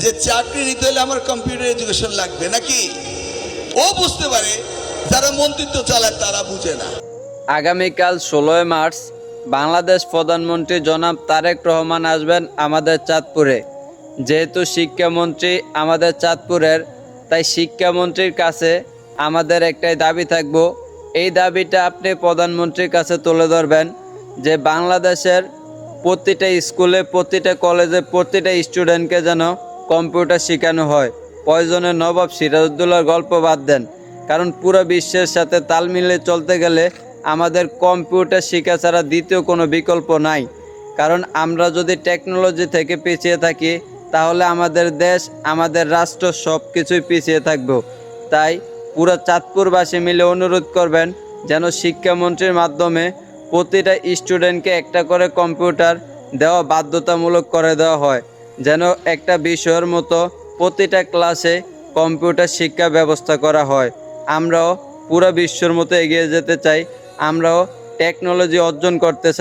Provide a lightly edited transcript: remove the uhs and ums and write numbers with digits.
যে চাকরি নিতে হলে আমার কম্পিউটার এডুকেশন লাগবে নাকি। ও বুঝতে পারে, যারা মন্ত্রিত্ব চালায় তারা বুঝে না। আগামীকাল 16 মার্চ বাংলাদেশ প্রধানমন্ত্রী জনাব তারেক রহমান আসবেন আমাদের চাঁদপুরে। যেহেতু শিক্ষামন্ত্রী আমাদের চাঁদপুরের, তাই শিক্ষামন্ত্রীর কাছে আমাদের একটাই দাবি থাকবো। এই দাবিটা আপনি প্রধানমন্ত্রীর কাছে তুলে ধরবেন যে বাংলাদেশের প্রতিটা স্কুলে, প্রতিটা কলেজে, প্রতিটা স্টুডেন্টকে যেন কম্পিউটার শেখানো হয়। প্রয়োজনে নবাব সিরাজউদ্দৌলার গল্প বাদ দেন, কারণ পুরো বিশ্বের সাথে তাল মিলিয়ে চলতে গেলে আমাদের কম্পিউটার শেখা ছাড়া দ্বিতীয় কোনো বিকল্প নাই। কারণ আমরা যদি টেকনোলজি থেকে পিছিয়ে থাকি তাহলে আমাদের দেশ, আমাদের রাষ্ট্র সব কিছুই পিছিয়ে থাকবে। তাই পুরো চাঁদপুরবাসী মিলে অনুরোধ করবেন যেন শিক্ষামন্ত্রীর মাধ্যমে প্রতিটা স্টুডেন্টকে একটা করে কম্পিউটার দেওয়া বাধ্যতামূলক করে দেওয়া হয়, যেন একটা বিষয়ের মতো প্রতিটা ক্লাসে কম্পিউটার শিক্ষা ব্যবস্থা করা হয়। আমরাও পুরো বিশ্বের মতো এগিয়ে যেতে চাই, আমরাও টেকনোলজি অর্জন করতে চাই।